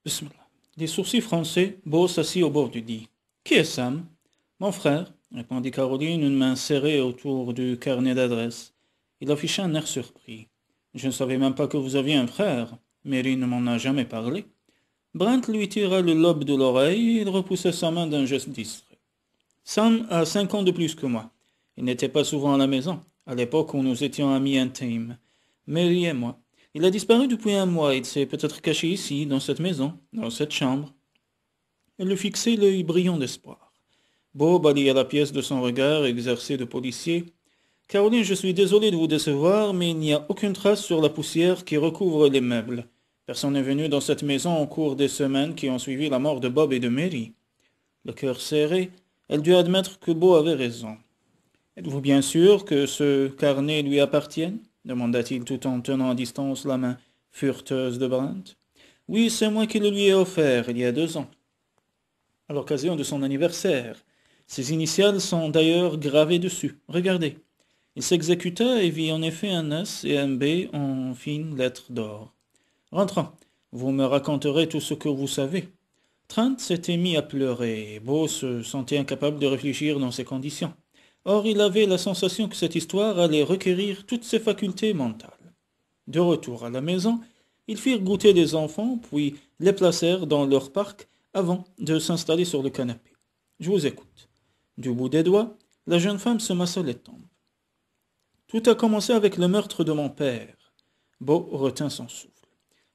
Bismillah. Les sourcils français, Beau s'assit au bord du lit. Qui est Sam? Mon frère, répondit Caroline, une main serrée autour du carnet d'adresse. Il afficha un air surpris. Je ne savais même pas que vous aviez un frère. Mary ne m'en a jamais parlé. Brent lui tira le lobe de l'oreille et il repoussa sa main d'un geste distrait. Sam a 5 ans de plus que moi. Il n'était pas souvent à la maison, à l'époque où nous étions amis intimes. Mary et moi. Il a disparu depuis 1 mois. Il s'est peut-être caché ici, dans cette maison, dans cette chambre. Elle lui fixait l'œil brillant d'espoir. Beau balayait la pièce de son regard exercé de policier. Caroline, je suis désolé de vous décevoir, mais il n'y a aucune trace sur la poussière qui recouvre les meubles. Personne n'est venu dans cette maison au cours des semaines qui ont suivi la mort de Bob et de Mary. Le cœur serré, elle dut admettre que Beau avait raison. Êtes-vous bien sûr que ce carnet lui appartienne? Demanda-t-il tout en tenant à distance la main furteuse de Brent. Oui, c'est moi qui le lui ai offert il y a 2 ans, à l'occasion de son anniversaire. Ses initiales sont d'ailleurs gravées dessus. Regardez. Il s'exécuta et vit en effet un S et un B en fines lettres d'or. Rentrons. Vous me raconterez tout ce que vous savez. Trent s'était mis à pleurer, et Beau se sentait incapable de réfléchir dans ces conditions. Or, il avait la sensation que cette histoire allait requérir toutes ses facultés mentales. De retour à la maison, ils firent goûter les enfants, puis les placèrent dans leur parc avant de s'installer sur le canapé. Je vous écoute. Du bout des doigts, la jeune femme se massa les tempes. Tout a commencé avec le meurtre de mon père. Beau retint son souffle.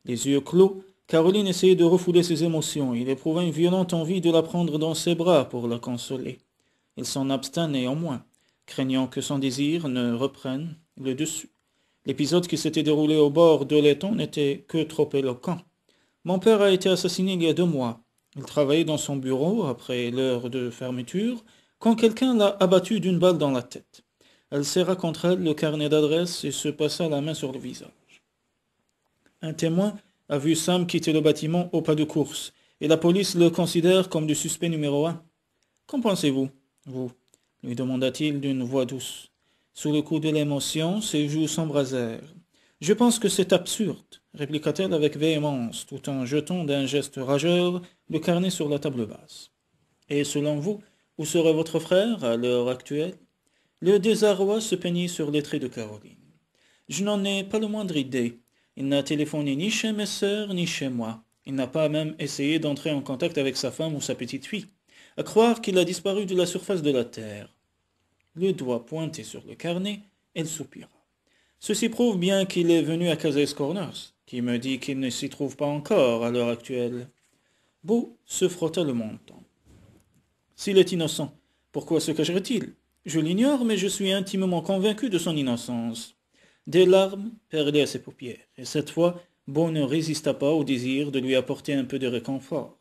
Les yeux clos, Caroline essayait de refouler ses émotions. Il éprouva une violente envie de la prendre dans ses bras pour la consoler. Il s'en abstint néanmoins, craignant que son désir ne reprenne le dessus. L'épisode qui s'était déroulé au bord de l'étang n'était que trop éloquent. Mon père a été assassiné il y a 2 mois. Il travaillait dans son bureau, après l'heure de fermeture, quand quelqu'un l'a abattu d'une balle dans la tête. Elle serra contre elle le carnet d'adresse et se passa la main sur le visage. Un témoin a vu Sam quitter le bâtiment au pas de course, et la police le considère comme le suspect numéro 1. Qu'en pensez-vous, vous? Lui demanda-t-il d'une voix douce. Sous le coup de l'émotion, ses joues s'embrasèrent. Je pense que c'est absurde, répliqua-t-elle avec véhémence, tout en jetant d'un geste rageur le carnet sur la table basse. Et selon vous, où serait votre frère à l'heure actuelle? Le désarroi se peignit sur les traits de Caroline. Je n'en ai pas le moindre idée. Il n'a téléphoné ni chez mes sœurs ni chez moi. Il n'a pas même essayé d'entrer en contact avec sa femme ou sa petite-fille. À croire qu'il a disparu de la surface de la terre. Le doigt pointé sur le carnet, elle soupira. Ceci prouve bien qu'il est venu à Cases Corners, qui me dit qu'il ne s'y trouve pas encore à l'heure actuelle. Beau se frotta le menton. S'il est innocent, pourquoi se cacherait-il? Je l'ignore, mais je suis intimement convaincu de son innocence. Des larmes perlaient à ses paupières, et cette fois, Beau ne résista pas au désir de lui apporter un peu de réconfort.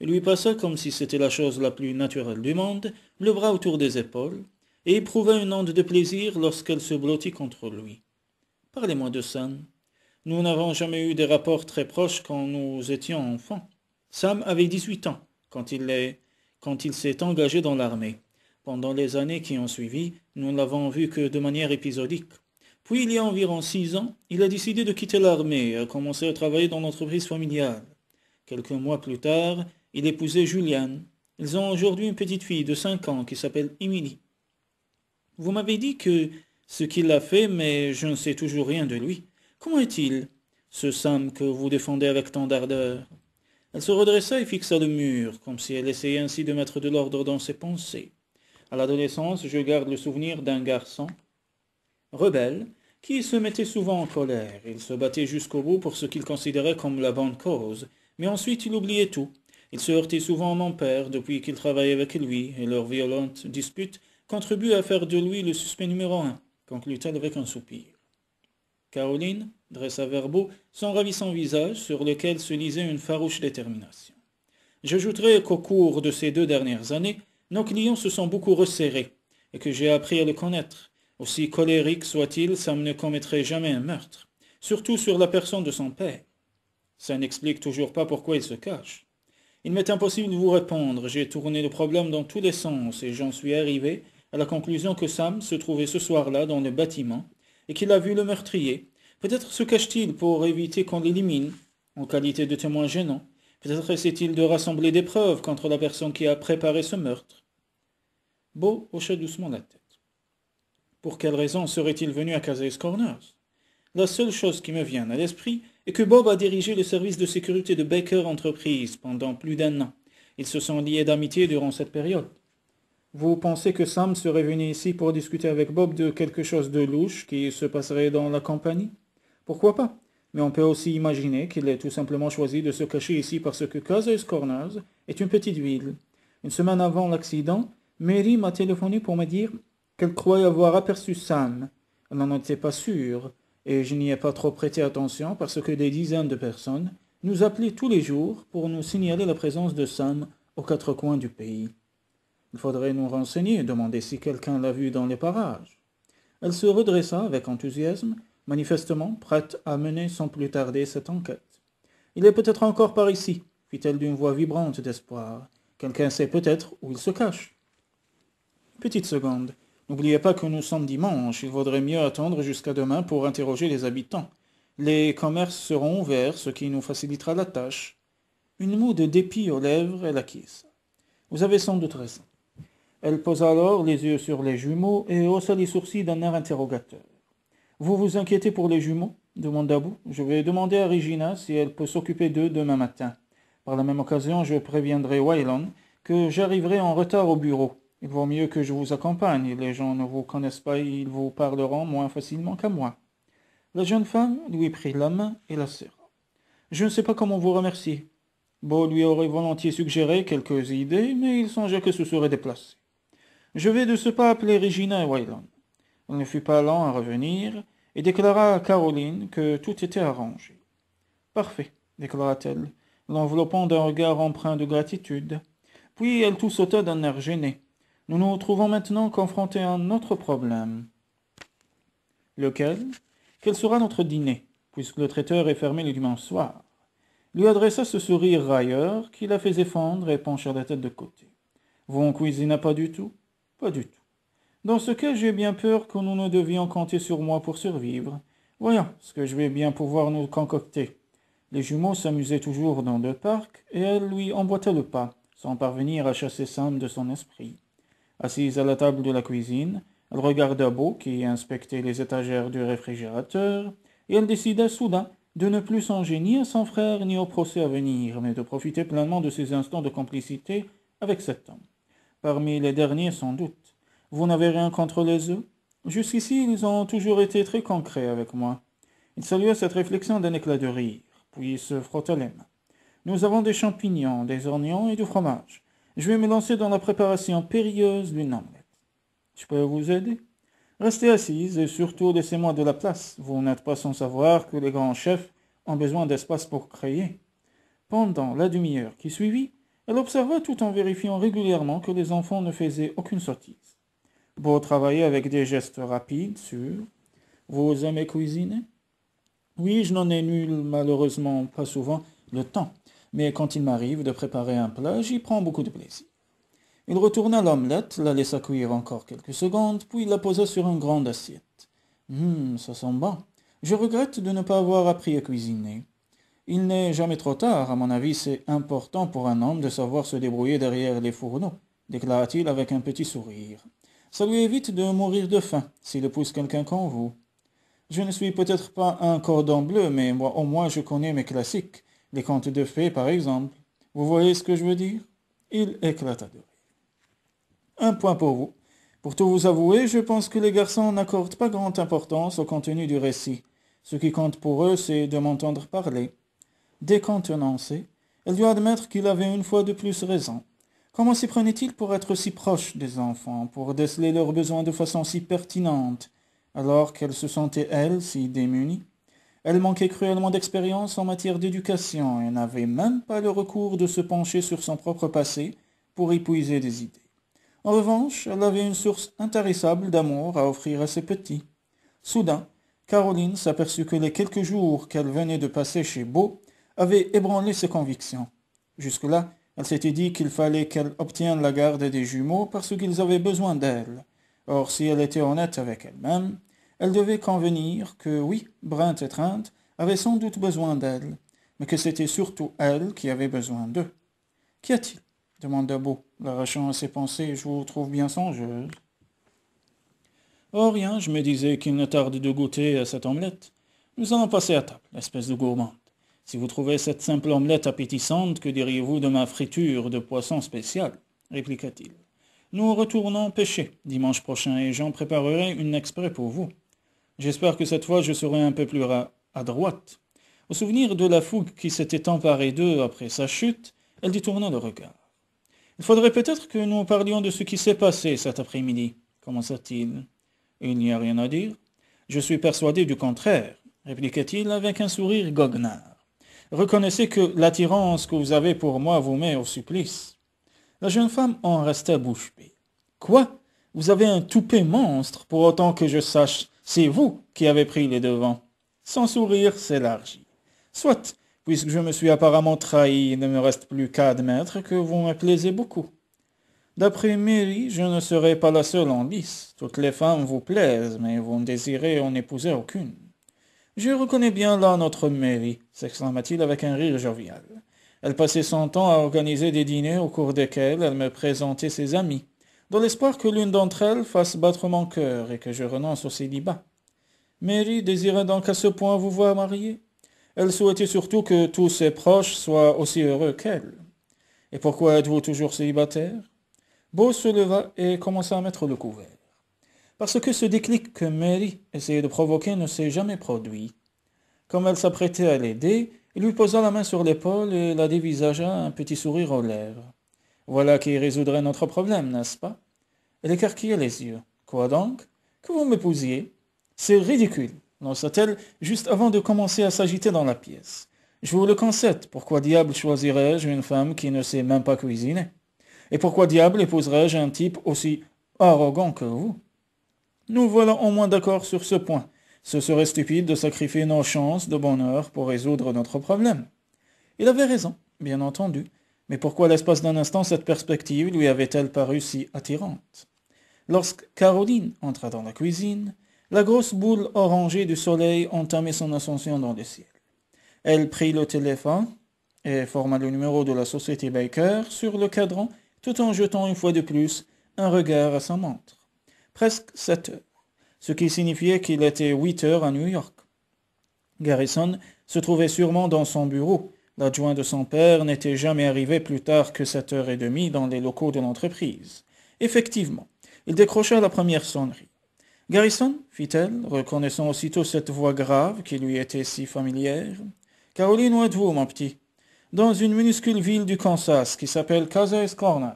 Il lui passa, comme si c'était la chose la plus naturelle du monde, le bras autour des épaules, et éprouva une onde de plaisir lorsqu'elle se blottit contre lui. Parlez-moi de Sam. Nous n'avons jamais eu des rapports très proches quand nous étions enfants. Sam avait 18 ans quand il s'est engagé dans l'armée. Pendant les années qui ont suivi, nous ne l'avons vu que de manière épisodique. Puis, il y a environ 6 ans, il a décidé de quitter l'armée et a commencé à travailler dans l'entreprise familiale. Quelques mois plus tard, il épousait Juliane. Ils ont aujourd'hui une petite fille de 5 ans qui s'appelle Emily. Vous m'avez dit que ce qu'il a fait, mais je ne sais toujours rien de lui. Comment est-il, ce Sam que vous défendez avec tant d'ardeur? Elle se redressa et fixa le mur, comme si elle essayait ainsi de mettre de l'ordre dans ses pensées. À l'adolescence, je garde le souvenir d'un garçon rebelle, qui se mettait souvent en colère. Il se battait jusqu'au bout pour ce qu'il considérait comme la bonne cause, mais ensuite il oubliait tout. Il se heurtait souvent à mon père depuis qu'il travaillait avec lui, et leur violente dispute contribue à faire de lui le suspect numéro 1, conclut-elle avec un soupir. Caroline dressa vers Beau son ravissant visage sur lequel se lisait une farouche détermination. J'ajouterai qu'au cours de ces 2 dernières années, nos clients se sont beaucoup resserrés, et que j'ai appris à le connaître. Aussi colérique soit-il, Sam ne commettrait jamais un meurtre, surtout sur la personne de son père. Ça n'explique toujours pas pourquoi il se cache. Il m'est impossible de vous répondre, j'ai tourné le problème dans tous les sens, et j'en suis arrivé à la conclusion que Sam se trouvait ce soir-là dans le bâtiment, et qu'il a vu le meurtrier. Peut-être se cache-t-il pour éviter qu'on l'élimine, en qualité de témoin gênant. Peut-être essaie-t-il de rassembler des preuves contre la personne qui a préparé ce meurtre. Beau hocha doucement la tête. Pour quelle raison serait-il venu à Case's Corners? La seule chose qui me vient à l'esprit est que Bob a dirigé le service de sécurité de Baker Entreprises pendant plus d'1 an. Ils se sont liés d'amitié durant cette période. Vous pensez que Sam serait venu ici pour discuter avec Bob de quelque chose de louche qui se passerait dans la compagnie? Pourquoi pas? Mais on peut aussi imaginer qu'il ait tout simplement choisi de se cacher ici parce que Case's Corners est une petite ville. Une semaine avant l'accident, Mary m'a téléphoné pour me dire qu'elle croyait avoir aperçu Sam. Elle n'en était pas sûre, et je n'y ai pas trop prêté attention parce que des dizaines de personnes nous appelaient tous les jours pour nous signaler la présence de Sam aux 4 coins du pays. Il faudrait nous renseigner et demander si quelqu'un l'a vu dans les parages. Elle se redressa avec enthousiasme, manifestement prête à mener sans plus tarder cette enquête. Il est peut-être encore par ici, fit-elle d'une voix vibrante d'espoir. Quelqu'un sait peut-être où il se cache. Petite seconde. N'oubliez pas que nous sommes dimanche, il vaudrait mieux attendre jusqu'à demain pour interroger les habitants. Les commerces seront ouverts, ce qui nous facilitera la tâche. Une moue de dépit aux lèvres, elle acquiesça. Vous avez sans doute raison. Elle posa alors les yeux sur les jumeaux et haussa les sourcils d'un air interrogateur. Vous vous inquiétez pour les jumeaux? Demanda Boo. Je vais demander à Regina si elle peut s'occuper d'eux demain matin. Par la même occasion, je préviendrai Wayland que j'arriverai en retard au bureau. Il vaut mieux que je vous accompagne. Les gens ne vous connaissent pas et ils vous parleront moins facilement qu'à moi. La jeune femme lui prit la main et la serra. Je ne sais pas comment vous remercier. Beau lui aurait volontiers suggéré quelques idées, mais il songeait que ce serait déplacé. Je vais de ce pas appeler Regina et Wayland. Elle ne fut pas lent à revenir et déclara à Caroline que tout était arrangé. Parfait, déclara-t-elle, l'enveloppant d'un regard empreint de gratitude. Puis elle toussauta d'un air gêné. Nous nous trouvons maintenant confrontés à un autre problème. Lequel? Quel sera notre dîner, puisque le traiteur est fermé le dimanche soir? Lui adressa ce sourire railleur qui la faisait fondre et pencha la tête de côté. Vous en cuisinez pas du tout? Pas du tout. Dans ce cas, j'ai bien peur que nous ne devions compter sur moi pour survivre. Voyons ce que je vais bien pouvoir nous concocter. Les jumeaux s'amusaient toujours dans le parc, et elle lui emboîta le pas, sans parvenir à chasser Sam de son esprit. Assise à la table de la cuisine, elle regarda Beau qui inspectait les étagères du réfrigérateur, et elle décida soudain de ne plus songer ni à son frère ni au procès à venir, mais de profiter pleinement de ses instants de complicité avec cet homme. Parmi les derniers, sans doute. Vous n'avez rien contre les œufs? Jusqu'ici, ils ont toujours été très concrets avec moi. Il salua cette réflexion d'un éclat de rire, puis se frotta les mains. Nous avons des champignons, des oignons et du fromage. Je vais me lancer dans la préparation périlleuse d'une omelette. Je peux vous aider? Restez assise et surtout laissez-moi de la place. Vous n'êtes pas sans savoir que les grands chefs ont besoin d'espace pour créer. Pendant la demi-heure qui suivit, elle observa tout en vérifiant régulièrement que les enfants ne faisaient aucune sottise. Beau travailler avec des gestes rapides, sûrs. Vous aimez cuisiner? Oui, je n'en ai malheureusement pas souvent le temps, mais quand il m'arrive de préparer un plat, j'y prends beaucoup de plaisir. Il retourna l'omelette, la laissa cuire encore quelques secondes, puis la posa sur une grande assiette. Ça sent bon. Je regrette de ne pas avoir appris à cuisiner. Il n'est jamais trop tard, à mon avis, c'est important pour un homme de savoir se débrouiller derrière les fourneaux, déclara-t-il avec un petit sourire. Ça lui évite de mourir de faim, s'il épouse quelqu'un comme vous. Je ne suis peut-être pas un cordon bleu, mais moi, au moins je connais mes classiques, les contes de fées par exemple. Vous voyez ce que je veux dire? Il éclata de rire. Un point pour vous. Pour tout vous avouer, je pense que les garçons n'accordent pas grande importance au contenu du récit. Ce qui compte pour eux, c'est de m'entendre parler. Décontenancée, elle dut admettre qu'il avait une fois de plus raison. Comment s'y prenait-il pour être si proche des enfants, pour déceler leurs besoins de façon si pertinente, alors qu'elle se sentait, elle, si démunie? Elle manquait cruellement d'expérience en matière d'éducation et n'avait même pas le recours de se pencher sur son propre passé pour y puiser des idées. En revanche, elle avait une source intarissable d'amour à offrir à ses petits. Soudain, Caroline s'aperçut que les quelques jours qu'elle venait de passer chez Beau avaient ébranlé ses convictions. Jusque-là, elle s'était dit qu'il fallait qu'elle obtienne la garde des jumeaux parce qu'ils avaient besoin d'elle. Or, si elle était honnête avec elle-même, elle devait convenir que oui, Brent et Trent avaient sans doute besoin d'elle. mais que c'était surtout elle qui avait besoin d'eux. Qu'y a-t-il? Demanda Beau, l'arrachant à ses pensées. Je vous trouve bien songeuse. Oh, rien, je me disais qu'il ne tarde de goûter à cette omelette. Nous allons passer à table, espèce de gourmande. Si vous trouvez cette simple omelette appétissante, que diriez-vous de ma friture de poisson spéciale? Répliqua-t-il. Nous retournons pêcher dimanche prochain et j'en préparerai une exprès pour vous. J'espère que cette fois je serai un peu plus à droite. Au souvenir de la fougue qui s'était emparée d'eux après sa chute, elle détourna le regard. Il faudrait peut-être que nous parlions de ce qui s'est passé cet après-midi, commença-t-il. Il n'y a rien à dire. Je suis persuadé du contraire, répliqua-t-il avec un sourire goguenard. Reconnaissez que l'attirance que vous avez pour moi vous met au supplice. La jeune femme en resta bouche bée. Quoi? Vous avez un toupet monstre, pour autant que je sache. C'est vous qui avez pris les devants. Son sourire s'élargit. Soit, puisque je me suis apparemment trahi, il ne me reste plus qu'à admettre que vous me plaisez beaucoup. D'après Mary, je ne serai pas la seule en lice. Toutes les femmes vous plaisent, mais vous ne désirez en épouser aucune. Je reconnais bien là notre Mary, s'exclama-t-il avec un rire jovial. Elle passait son temps à organiser des dîners au cours desquels elle me présentait ses amis, dans l'espoir que l'une d'entre elles fasse battre mon cœur et que je renonce au célibat. Mary désirait donc à ce point vous voir mariée. Elle souhaitait surtout que tous ses proches soient aussi heureux qu'elle. Et pourquoi êtes-vous toujours célibataire? Beau se leva et commença à mettre le couvert. Parce que ce déclic que Mary essayait de provoquer ne s'est jamais produit. Comme elle s'apprêtait à l'aider, il lui posa la main sur l'épaule et la dévisagea un petit sourire aux lèvres. Voilà qui résoudrait notre problème, n'est-ce pas? Elle écarquilla les yeux. Quoi donc? Que vous m'épousiez? C'est ridicule, lança-t-elle juste avant de commencer à s'agiter dans la pièce. Je vous le concède, pourquoi diable choisirais-je une femme qui ne sait même pas cuisiner? Et pourquoi diable épouserais-je un type aussi arrogant que vous? Nous voilà au moins d'accord sur ce point. Ce serait stupide de sacrifier nos chances de bonheur pour résoudre notre problème. Il avait raison, bien entendu, mais pourquoi l'espace d'un instant cette perspective lui avait-elle paru si attirante? Lorsque Caroline entra dans la cuisine, la grosse boule orangée du soleil entamait son ascension dans le ciel. Elle prit le téléphone et forma le numéro de la société Baker sur le cadran, tout en jetant une fois de plus un regard à sa montre. Presque 7 heures, ce qui signifiait qu'il était 8 heures à New York. Garrison se trouvait sûrement dans son bureau. L'adjoint de son père n'était jamais arrivé plus tard que 7h30 dans les locaux de l'entreprise. Effectivement, il décrocha la première sonnerie. « Garrison, fit-elle, reconnaissant aussitôt cette voix grave qui lui était si familière. « Caroline, où êtes-vous, mon petit? »« Dans une minuscule ville du Kansas qui s'appelle Cases Corners. »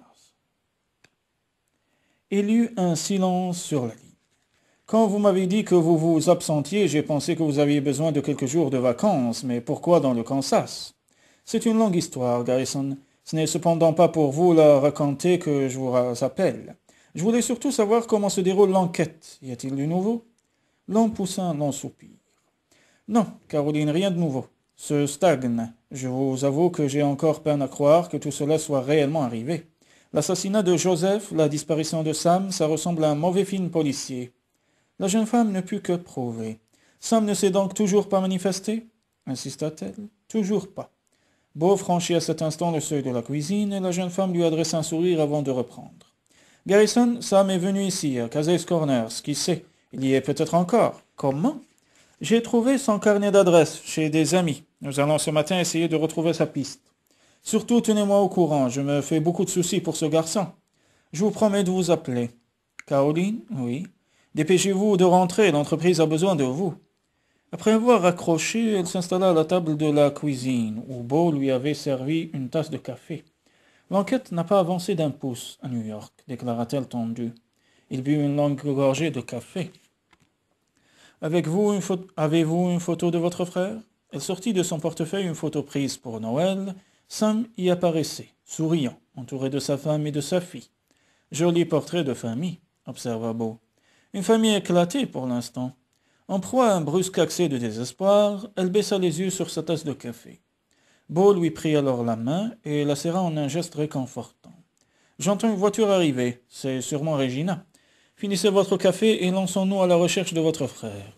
Il y eut un silence sur la ligne. « Quand vous m'avez dit que vous vous absentiez, j'ai pensé que vous aviez besoin de quelques jours de vacances, mais pourquoi dans le Kansas? C'est une longue histoire, Garrison. Ce n'est cependant pas pour vous la raconter que je vous appelle. Je voulais surtout savoir comment se déroule l'enquête. Y a-t-il du nouveau? » L'homme poussa un long soupir. « Non, Caroline, rien de nouveau. Ce stagne. Je vous avoue que j'ai encore peine à croire que tout cela soit réellement arrivé. L'assassinat de Joseph, la disparition de Sam, ça ressemble à un mauvais film policier. » La jeune femme ne put que prouver. « Sam ne s'est donc toujours pas manifesté ?» insista-t-elle. « Toujours pas. » Beau franchit à cet instant le seuil de la cuisine et la jeune femme lui adressa un sourire avant de reprendre. « Garrison, Sam est venu ici, à Cases Corners. Qui sait? Il y est peut-être encore. »« Comment? » ?»« J'ai trouvé son carnet d'adresse chez des amis. Nous allons ce matin essayer de retrouver sa piste. Surtout, tenez-moi au courant. Je me fais beaucoup de soucis pour ce garçon. Je vous promets de vous appeler. »« Caroline? » ?»« Oui. »« Dépêchez-vous de rentrer. L'entreprise a besoin de vous. » Après avoir raccroché, elle s'installa à la table de la cuisine, où Beau lui avait servi une tasse de café. « L'enquête n'a pas avancé d'un pouce à New York, » déclara-t-elle tendue. Il but une longue gorgée de café. « Avez-vous une photo de votre frère? » Elle sortit de son portefeuille une photo prise pour Noël. Sam y apparaissait, souriant, entouré de sa femme et de sa fille. « Joli portrait de famille, » observa Beau. « Une famille éclatée pour l'instant. » En proie à un brusque accès de désespoir, elle baissa les yeux sur sa tasse de café. Beau lui prit alors la main et la serra en un geste réconfortant. « J'entends une voiture arriver, c'est sûrement Regina. Finissez votre café et lançons-nous à la recherche de votre frère.